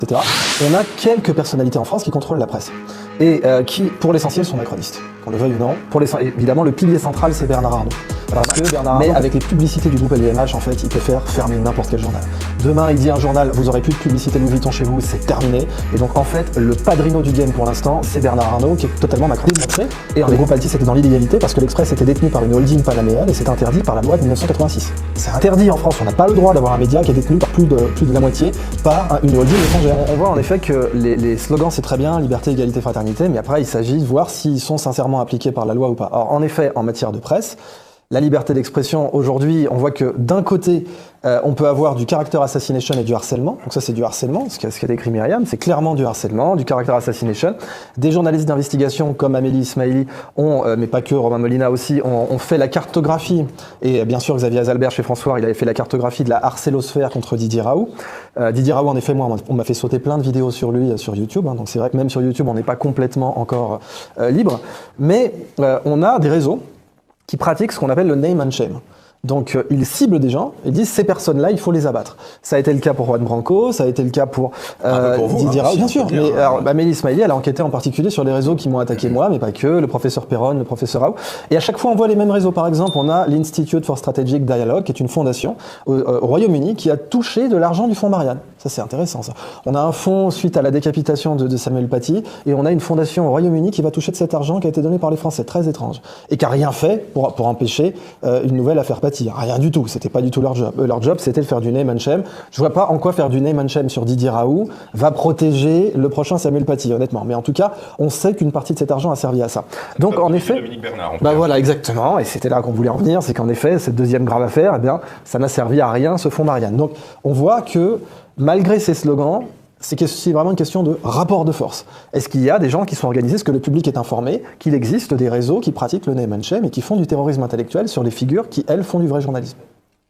etc. On a quelques personnalités en France qui contrôlent la presse et qui, pour l'essentiel, sont macronistes, qu'on le veuille ou non. Évidemment, le pilier central, c'est Bernard Arnault. Parce que Bernard Arnault, avec les publicités du groupe LVMH, en fait, il peut faire fermer n'importe quel journal. Demain, il dit un journal, vous aurez plus de publicité Louis Vuitton chez vous, c'est terminé. Et donc, en fait, le padrino du game pour l'instant, c'est Bernard Arnault, qui est totalement macroniste. Et le groupe Altis était dans l'illégalité parce que l'Express était détenu par une holding panaméenne et c'est interdit par la loi de 1986. C'est interdit en France, on n'a pas le droit d'avoir un média qui est détenu par plus de la moitié par une holding étrangère. On voit en effet que les slogans, c'est très bien, liberté, égalité, fraternité, mais après, il s'agit de voir s'ils sont sincèrement appliqués par la loi ou pas. Alors, en effet, en matière de presse, la liberté d'expression, aujourd'hui, on voit que d'un côté, on peut avoir du character assassination et du harcèlement. Donc ça, c'est du harcèlement, ce qu'a décrit Myriam, c'est clairement du harcèlement, du character assassination. Des journalistes d'investigation comme Amélie Ismaili mais pas que, Romain Molina aussi, ont fait la cartographie. Et bien sûr, Xavier Azalbert chez François, il avait fait la cartographie de la harcélosphère contre Didier Raoult. Didier Raoult, en effet, moi, on m'a fait sauter plein de vidéos sur lui sur YouTube. Donc c'est vrai que même sur YouTube, on n'est pas complètement encore libre. Mais on a des réseaux qui pratiquent ce qu'on appelle le name and shame. Donc ils ciblent des gens et disent ces personnes-là, il faut les abattre. Ça a été le cas pour Juan Branco, ça a été le cas pour Didier Raoult, bien sûr. Mais Amélie Ismaili, elle a enquêté en particulier sur les réseaux qui m'ont attaqué moi, mais pas que, le professeur Perron, le professeur Raoult. Et à chaque fois, on voit les mêmes réseaux. Par exemple, on a l'Institute for Strategic Dialogue, qui est une fondation au Royaume-Uni qui a touché de l'argent du fonds Marianne. Ça, c'est intéressant, ça. On a un fonds suite à la décapitation de Samuel Paty, et on a une fondation au Royaume-Uni qui va toucher de cet argent qui a été donné par les Français. Très étrange. Et qui n'a rien fait pour empêcher une nouvelle affaire Paty. Rien du tout. C'était pas du tout leur job. Leur job, c'était de faire du name and shame. Je vois pas en quoi faire du name and shame sur Didier Raoult va protéger le prochain Samuel Paty, honnêtement. Mais en tout cas, on sait qu'une partie de cet argent a servi à ça. Donc, en effet. Dominique Bernard, voilà, exactement. Et c'était là qu'on voulait en venir. C'est qu'en effet, cette deuxième grave affaire, eh bien, ça n'a servi à rien, ce fonds Marianne. Donc, on voit que, malgré ces slogans, c'est vraiment une question de rapport de force. Est-ce qu'il y a des gens qui sont organisés, est-ce que le public est informé qu'il existe des réseaux qui pratiquent le name and shame et qui font du terrorisme intellectuel sur les figures qui, elles, font du vrai journalisme?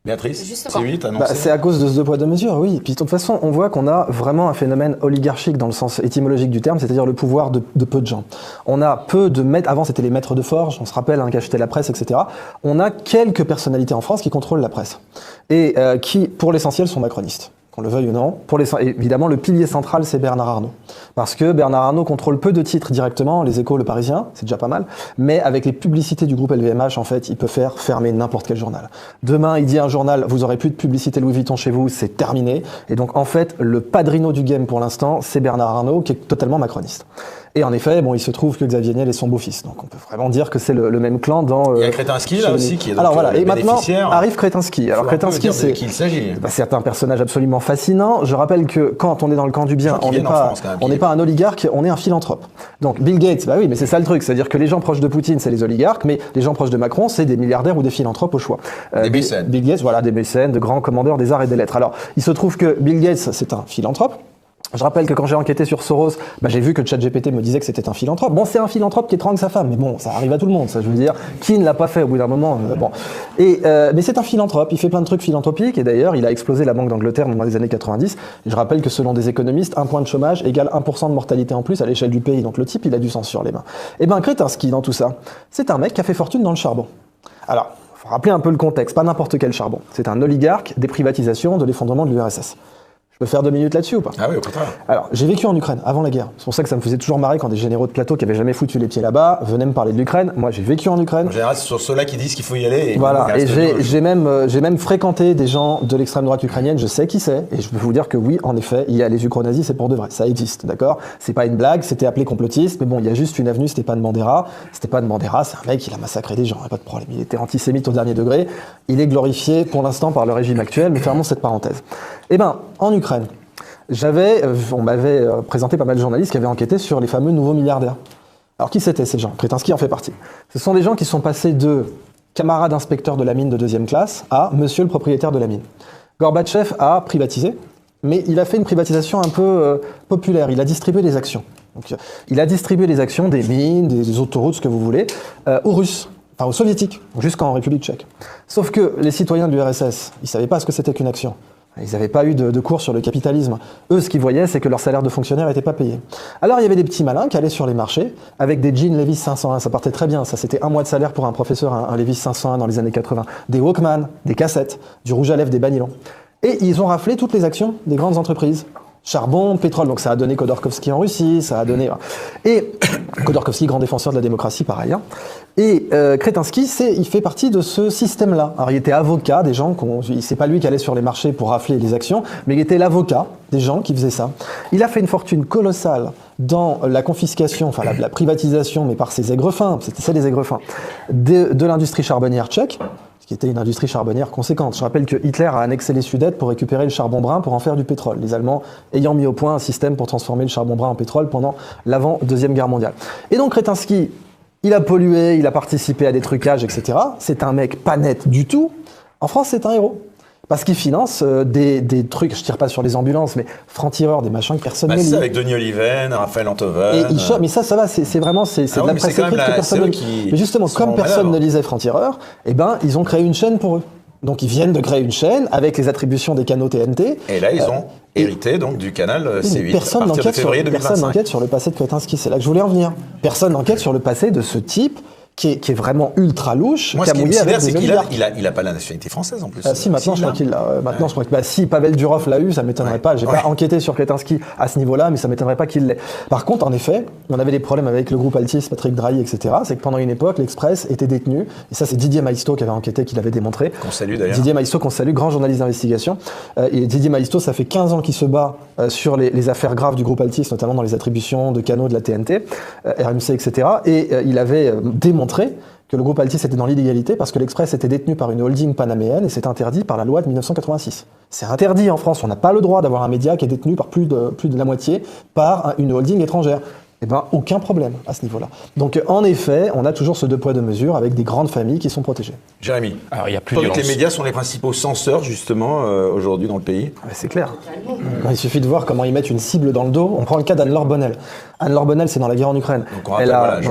Béatrice, C8 annoncé. C'est à cause de ce deux poids deux mesures, oui. Puis de toute façon, on voit qu'on a vraiment un phénomène oligarchique dans le sens étymologique du terme, c'est-à-dire le pouvoir de peu de gens. On a peu de maîtres, avant c'était les maîtres de forge, on se rappelle, qui achetaient la presse, etc. On a quelques personnalités en France qui contrôlent la presse et qui, pour l'essentiel, sont macronistes. Qu'on le veuille ou non. Évidemment, le pilier central, c'est Bernard Arnault. Parce que Bernard Arnault contrôle peu de titres directement, Les Échos, Le Parisien, c'est déjà pas mal, mais avec les publicités du groupe LVMH, en fait, il peut faire fermer n'importe quel journal. Demain, il dit un journal, vous aurez plus de publicité Louis Vuitton chez vous, c'est terminé. Et donc, en fait, le padrino du game pour l'instant, c'est Bernard Arnault, qui est totalement macroniste. Et en effet, il se trouve que Xavier Niel est son beau-fils. Donc on peut vraiment dire que c'est le même clan dans... Il y a Kretinsky là aussi qui est donc alors voilà, et maintenant bénéficiaire. arrive Kretinsky. Alors Kretinsky, c'est qui il s'agit. C'est un personnage absolument fascinant. Je rappelle que quand on est dans le camp du bien, on n'est pas un oligarque, on est un philanthrope. Donc Bill Gates, oui, mais c'est ça le truc. C'est-à-dire que les gens proches de Poutine, c'est les oligarques, mais les gens proches de Macron, c'est des milliardaires ou des philanthropes au choix. Des mécènes. Bill Gates, voilà, des mécènes, de grands commandeurs des arts et des lettres. Alors, il se trouve que Bill Gates, c'est un philanthrope. Je rappelle que quand j'ai enquêté sur Soros, j'ai vu que ChatGPT me disait que c'était un philanthrope. Bon, c'est un philanthrope qui étrangle sa femme, mais bon, ça arrive à tout le monde, ça, je veux dire. Qui ne l'a pas fait au bout d'un moment mais c'est un philanthrope, il fait plein de trucs philanthropiques, et d'ailleurs, il a explosé la Banque d'Angleterre dans les années 90. Et je rappelle que selon des économistes, un point de chômage égale 1% de mortalité en plus à l'échelle du pays. Donc le type, il a du sang sur les mains. Et Kretinsky, dans tout ça, c'est un mec qui a fait fortune dans le charbon. Alors, il faut rappeler un peu le contexte, pas n'importe quel charbon. C'est un oligarque des privatisations, de l'effondrement de l'URSS. Je peux faire 2 minutes là-dessus ou pas? Ah oui, au contraire. Alors, j'ai vécu en Ukraine avant la guerre. C'est pour ça que ça me faisait toujours marrer quand des généraux de plateau qui avaient jamais foutu les pieds là-bas venaient me parler de l'Ukraine. Moi, j'ai vécu en Ukraine. En général, c'est sur ceux-là qui disent qu'il faut y aller. Et voilà. Et j'ai même fréquenté des gens de l'extrême droite ukrainienne. Je sais qui c'est. Et je peux vous dire que oui, en effet, il y a les ukronazis, c'est pour de vrai. Ça existe, d'accord? C'est pas une blague. C'était appelé complotiste. Mais bon, il y a juste une avenue, Stepan Bandera. Stepan Bandera, c'est un mec, il a massacré des gens. Pas de problème. Il était antisémite au dernier degré. Il est glorifié pour l'instant par le régime actuel. Mais fermons cette parenthèse. En Ukraine, on m'avait présenté pas mal de journalistes qui avaient enquêté sur les fameux nouveaux milliardaires. Alors qui c'était ces gens? Kretinsky en fait partie. Ce sont des gens qui sont passés de camarade inspecteur de la mine de 2e classe à monsieur le propriétaire de la mine. Gorbatchev a privatisé, mais il a fait une privatisation un peu populaire. Il a distribué des actions. Donc, il a distribué les actions des mines, des autoroutes, ce que vous voulez, aux Russes. Enfin, aux Soviétiques, jusqu'en République tchèque. Sauf que les citoyens de l'URSS, ils ne savaient pas ce que c'était qu'une action. Ils n'avaient pas eu de cours sur le capitalisme. Eux, ce qu'ils voyaient, c'est que leur salaire de fonctionnaire n'était pas payé. Alors, il y avait des petits malins qui allaient sur les marchés avec des jeans Levi's 501. Ça partait très bien. Ça, c'était 1 mois de salaire pour un professeur, un Levi's 501 dans les années 80. Des Walkman, des cassettes, du rouge à lèvres, des Banilon. Et ils ont raflé toutes les actions des grandes entreprises. Charbon, pétrole, donc ça a donné Khodorkovsky en Russie, ça a donné... Et Khodorkovsky, grand défenseur de la démocratie par ailleurs. Et Kretinsky, il fait partie de ce système-là. Alors il était avocat des gens, c'est pas lui qui allait sur les marchés pour rafler les actions, mais il était l'avocat des gens qui faisaient ça. Il a fait une fortune colossale dans la confiscation, enfin la privatisation, mais par ses aigrefins, c'était ça les aigrefins, de l'industrie charbonnière tchèque, qui était une industrie charbonnière conséquente. Je rappelle que Hitler a annexé les Sudètes pour récupérer le charbon brun pour en faire du pétrole. Les Allemands ayant mis au point un système pour transformer le charbon brun en pétrole pendant l'avant-deuxième guerre mondiale. Et donc Kretinsky, il a pollué, il a participé à des trucages, etc. C'est un mec pas net du tout. En France, c'est un héros. Parce qu'il finance des trucs, je tire pas sur les ambulances, mais francs-tireurs, des machins que personne ne lit. C'est avec Denis Oliven, Raphaël Antoven. Mais ça va, c'est vraiment, c'est de la presse écrite que personne ne lit. Mais justement, comme personne ne lisait francs-tireurs, eh ben, ils ont créé une chaîne pour eux. Donc ils viennent de créer une chaîne avec les attributions des canaux TNT. Et là, ils ont hérité donc du canal C8 personne à partir de février 2025. Personne n'enquête sur le passé de Kretinsky, c'est là que je voulais en venir. Personne n'enquête sur le passé de ce type qui est vraiment ultra louche. Moi, ce qui me sidère, c'est qu'il a pas la nationalité française en plus. Si, maintenant, je crois qu'il l'a. Maintenant, je crois que si Pavel Durov l'a eu, ça m'étonnerait pas. J'ai pas enquêté sur Kretinsky à ce niveau-là, mais ça m'étonnerait pas qu'il l'ait. Par contre, en effet, on avait des problèmes avec le groupe Altis, Patrick Drahi, etc. C'est que pendant une époque, l'Express était détenu. Et ça, c'est Didier Maisto qui avait enquêté, qui l'avait démontré. Qu'on salue d'ailleurs. Didier Maisto, qu'on salue, grand journaliste d'investigation. Et Didier Maisto, ça fait 15 ans qu'il se bat sur les affaires graves du groupe Altis, notamment dans les attributions de canaux de la TNT, RMC, etc. Et il avait démontré que le groupe Altis était dans l'illégalité parce que l'Express était détenu par une holding panaméenne et c'est interdit par la loi de 1986. C'est interdit en France, on n'a pas le droit d'avoir un média qui est détenu par plus de la moitié par une holding étrangère. Eh ben, aucun problème à ce niveau-là. Donc, en effet, on a toujours ce deux poids deux mesures avec des grandes familles qui sont protégées. Jérémy, alors il y a plus que les médias sont les principaux censeurs, justement, aujourd'hui dans le pays. C'est clair. Il suffit de voir comment ils mettent une cible dans le dos. On prend le cas d'Anne-Laure Bonnel. Anne-Laure Bonnel, c'est dans la guerre en Ukraine.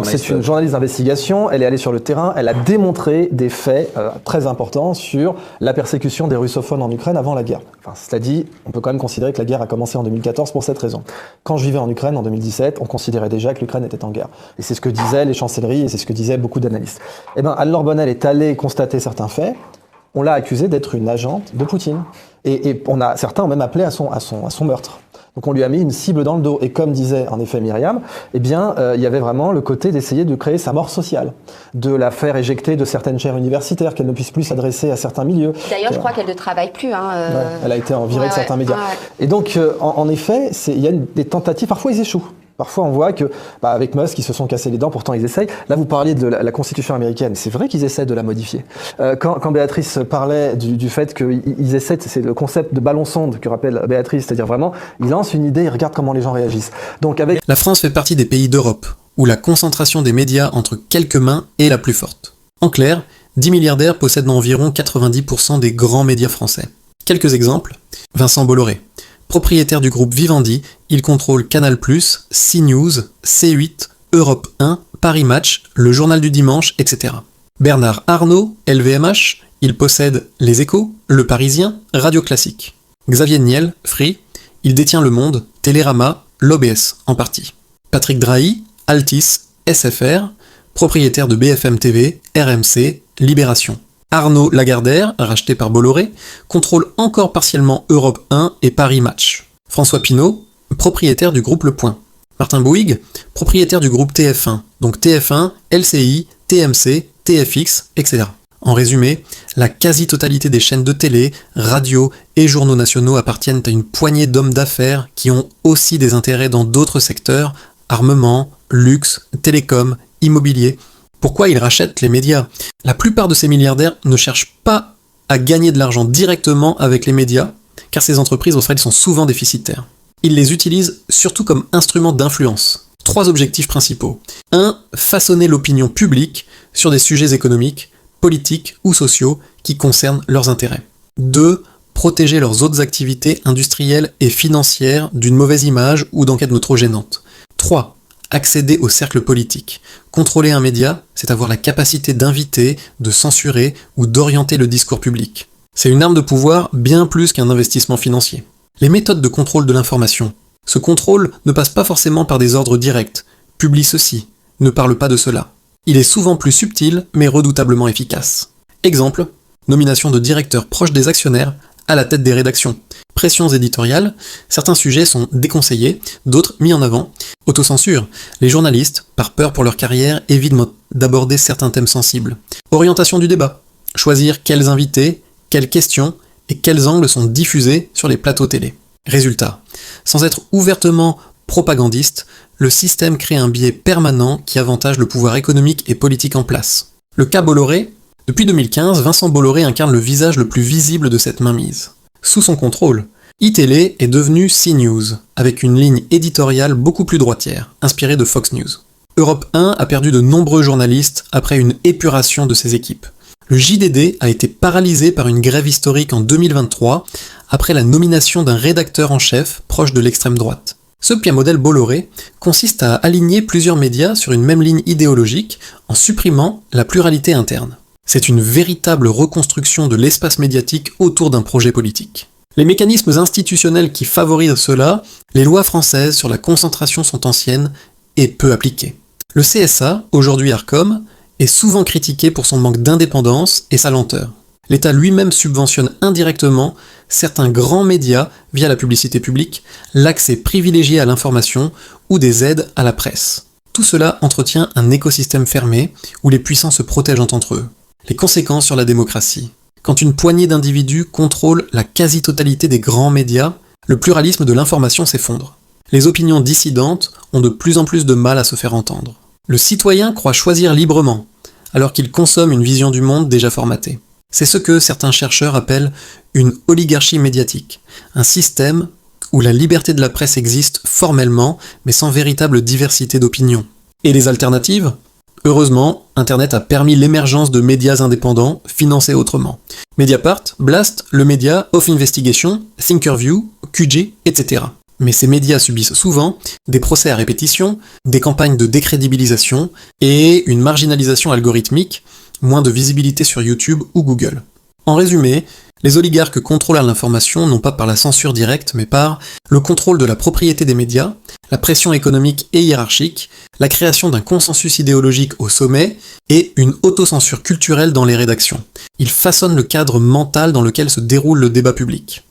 C'est une journaliste d'investigation. Elle est allée sur le terrain. Elle a démontré des faits très importants sur la persécution des russophones en Ukraine avant la guerre. Enfin, cela dit, on peut quand même considérer que la guerre a commencé en 2014 pour cette raison. Quand je vivais en Ukraine en 2017, on considérait déjà que l'Ukraine était en guerre. Et c'est ce que disaient les chancelleries et c'est ce que disaient beaucoup d'analystes. Eh bien, Anne-Laure Bonnel est allée constater certains faits. On l'a accusée d'être une agente de Poutine. Et certains ont même appelé à son meurtre. Donc on lui a mis une cible dans le dos. Et comme disait en effet Myriam, eh bien, il y avait vraiment le côté d'essayer de créer sa mort sociale, de la faire éjecter de certaines chaires universitaires, qu'elle ne puisse plus s'adresser à certains milieux. D'ailleurs, je crois qu'elle ne travaille plus. Elle a été virée de certains médias. Et donc, en effet, il y a des tentatives, parfois ils échouent. Parfois, on voit que, avec Musk, ils se sont cassés les dents, pourtant ils essayent. Là, vous parliez de la Constitution américaine. C'est vrai qu'ils essaient de la modifier. Quand Béatrice parlait du fait qu'ils essaient, c'est le concept de ballon-sonde que rappelle Béatrice, c'est-à-dire vraiment, ils lancent une idée, ils regardent comment les gens réagissent. Donc, La France fait partie des pays d'Europe où la concentration des médias entre quelques mains est la plus forte. En clair, 10 milliardaires possèdent environ 90% des grands médias français. Quelques exemples. Vincent Bolloré. Propriétaire du groupe Vivendi, il contrôle Canal+, CNews, C8, Europe 1, Paris Match, Le Journal du Dimanche, etc. Bernard Arnault, LVMH, il possède Les Échos, Le Parisien, Radio Classique. Xavier Niel, Free, il détient Le Monde, Télérama, l'OBS en partie. Patrick Drahi, Altis, SFR, propriétaire de BFM TV, RMC, Libération. Arnaud Lagardère, racheté par Bolloré, contrôle encore partiellement Europe 1 et Paris Match. François Pinault, propriétaire du groupe Le Point. Martin Bouygues, propriétaire du groupe TF1, donc TF1, LCI, TMC, TFX, etc. En résumé, la quasi-totalité des chaînes de télé, radio et journaux nationaux appartiennent à une poignée d'hommes d'affaires qui ont aussi des intérêts dans d'autres secteurs, armement, luxe, télécom, immobilier. Pourquoi ils rachètent les médias ? La plupart de ces milliardaires ne cherchent pas à gagner de l'argent directement avec les médias, car ces entreprises au final sont souvent déficitaires. Ils les utilisent surtout comme instruments d'influence. 3 objectifs principaux. 1. Façonner l'opinion publique sur des sujets économiques, politiques ou sociaux qui concernent leurs intérêts. 2. Protéger leurs autres activités industrielles et financières d'une mauvaise image ou d'enquêtes trop gênantes. 3. Accéder au cercle politique. Contrôler un média, c'est avoir la capacité d'inviter, de censurer ou d'orienter le discours public. C'est une arme de pouvoir bien plus qu'un investissement financier. Les méthodes de contrôle de l'information. Ce contrôle ne passe pas forcément par des ordres directs. Publie ceci, ne parle pas de cela. Il est souvent plus subtil, mais redoutablement efficace. Exemple, nomination de directeurs proches des actionnaires à la tête des rédactions. Pressions éditoriales, certains sujets sont déconseillés, d'autres mis en avant. Autocensure, les journalistes, par peur pour leur carrière, évitent d'aborder certains thèmes sensibles. Orientation du débat, choisir quels invités, quelles questions et quels angles sont diffusés sur les plateaux télé. Résultat, sans être ouvertement propagandiste, le système crée un biais permanent qui avantage le pouvoir économique et politique en place. Le cas Bolloré, depuis 2015, Vincent Bolloré incarne le visage le plus visible de cette mainmise. Sous son contrôle, iTélé est devenu CNews, avec une ligne éditoriale beaucoup plus droitière, inspirée de Fox News. Europe 1 a perdu de nombreux journalistes après une épuration de ses équipes. Le JDD a été paralysé par une grève historique en 2023, après la nomination d'un rédacteur en chef proche de l'extrême droite. Ce pire modèle Bolloré consiste à aligner plusieurs médias sur une même ligne idéologique en supprimant la pluralité interne. C'est une véritable reconstruction de l'espace médiatique autour d'un projet politique. Les mécanismes institutionnels qui favorisent cela, les lois françaises sur la concentration sont anciennes et peu appliquées. Le CSA, aujourd'hui Arcom, est souvent critiqué pour son manque d'indépendance et sa lenteur. L'État lui-même subventionne indirectement certains grands médias via la publicité publique, l'accès privilégié à l'information ou des aides à la presse. Tout cela entretient un écosystème fermé où les puissants se protègent entre eux. Les conséquences sur la démocratie. Quand une poignée d'individus contrôle la quasi-totalité des grands médias, le pluralisme de l'information s'effondre. Les opinions dissidentes ont de plus en plus de mal à se faire entendre. Le citoyen croit choisir librement, alors qu'il consomme une vision du monde déjà formatée. C'est ce que certains chercheurs appellent une oligarchie médiatique, un système où la liberté de la presse existe formellement, mais sans véritable diversité d'opinions. Et les alternatives ? Heureusement, Internet a permis l'émergence de médias indépendants, financés autrement. Mediapart, Blast, Le Média, Off Investigation, Thinkerview, QG, etc. Mais ces médias subissent souvent des procès à répétition, des campagnes de décrédibilisation et une marginalisation algorithmique, moins de visibilité sur YouTube ou Google. En résumé, les oligarques contrôlent l'information non pas par la censure directe, mais par le contrôle de la propriété des médias, la pression économique et hiérarchique, la création d'un consensus idéologique au sommet et une autocensure culturelle dans les rédactions. Ils façonnent le cadre mental dans lequel se déroule le débat public.